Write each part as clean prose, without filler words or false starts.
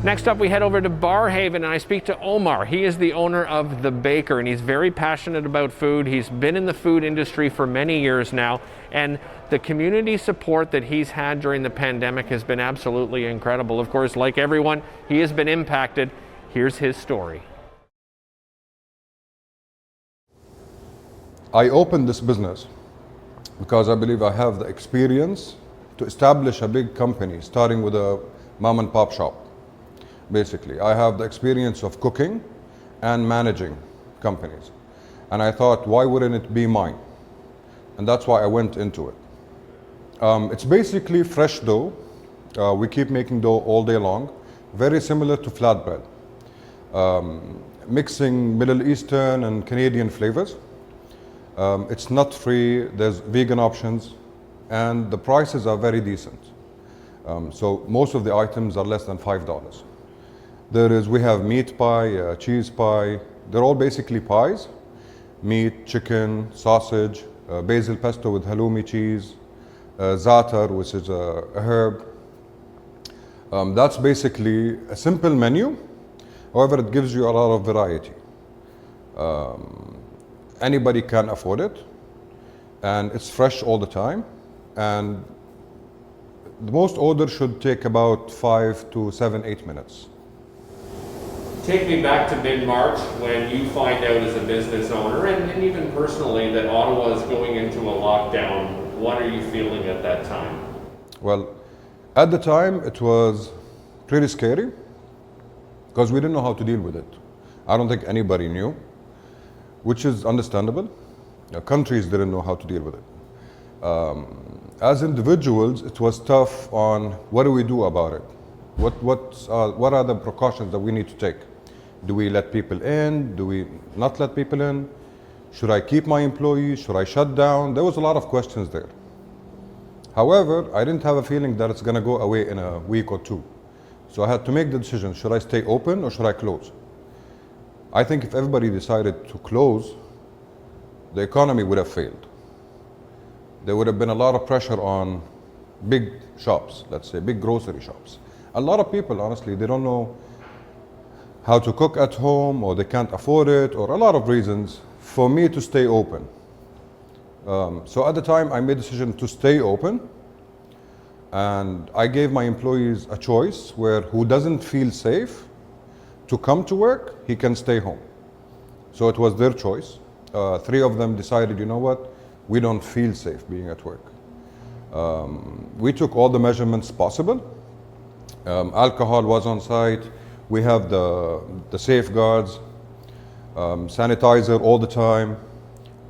Next up, we head over to Barrhaven and I speak to Omar. He is the owner of The Baker and he's very passionate about food. He's been in the food industry for many years now, and the community support that he's had during the pandemic has been absolutely incredible. Of course, like everyone, he has been impacted. Here's his story. I opened this business because I believe I have the experience to establish a big company, starting with a mom and pop shop. Basically, I have the experience of cooking and managing companies. And I thought, why wouldn't it be mine? And that's why I went into it. It's basically fresh dough. We keep making dough all day long, very similar to flatbread. Mixing Middle Eastern and Canadian flavors. It's nut-free, there's vegan options, and the prices are very decent. So most of the items are less than $5. We have meat pie, cheese pie. They're all basically pies. Meat, chicken, sausage, basil pesto with halloumi cheese, za'atar, which is a herb. That's basically a simple menu. However, it gives you a lot of variety. Anybody can afford it, and it's fresh all the time. And the most orders should take about 5 to 7, 8 minutes. Take me back to mid-March when you find out as a business owner and even personally that Ottawa is going into a lockdown. What are you feeling at that time? Well, at the time it was pretty scary because we didn't know how to deal with it. I don't think anybody knew, which is understandable. Countries didn't know how to deal with it. As individuals, it was tough on what do we do about it? What are the precautions that we need to take? Do we let people in? Do we not let people in? Should I keep my employees? Should I shut down? There was a lot of questions there. However, I didn't have a feeling that it's going to go away in a week or two. So I had to make the decision, should I stay open or should I close? I think if everybody decided to close, the economy would have failed. There would have been a lot of pressure on big shops, let's say, big grocery shops. A lot of people, honestly, they don't know how to cook at home, or they can't afford it, or a lot of reasons for me to stay open. So at the time, I made the decision to stay open, and I gave my employees a choice where who doesn't feel safe to come to work, he can stay home. So it was their choice. 3 of them decided, you know what, we don't feel safe being at work. We took all the measurements possible. Alcohol was on site. We have the safeguards, sanitizer all the time.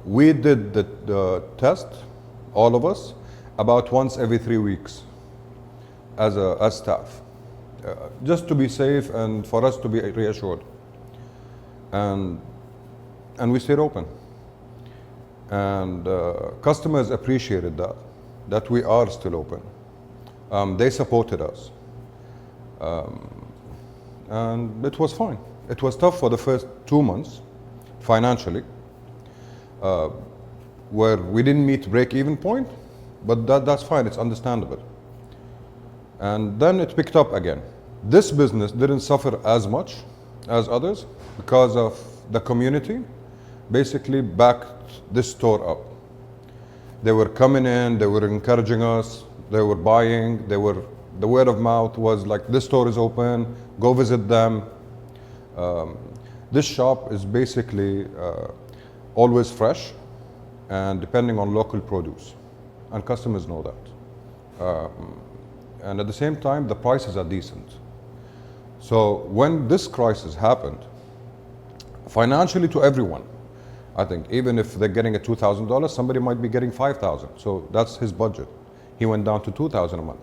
We did the test, all of us, about once every 3 weeks as staff, just to be safe and for us to be reassured. And we stayed open. And customers appreciated that we are still open. They supported us. And it was fine. It was tough for the first 2 months, financially, where we didn't meet break-even point, but that's fine, it's understandable. And then it picked up again. This business didn't suffer as much as others because of the community basically backed this store up. They were coming in, they were encouraging us, they were buying, the word of mouth was like, this store is open, go visit them. This shop is basically always fresh and depending on local produce. And customers know that. And at the same time, the prices are decent. So when this crisis happened, financially to everyone, I think even if they're getting a $2,000, somebody might be getting $5,000. So that's his budget. He went down to $2,000 a month.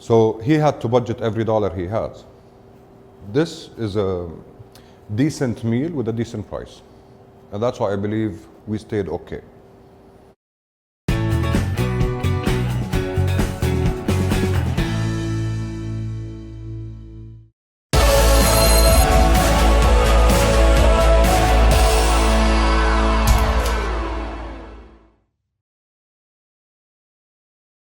So he had to budget every dollar he has. This is a decent meal with a decent price. And that's why I believe we stayed okay.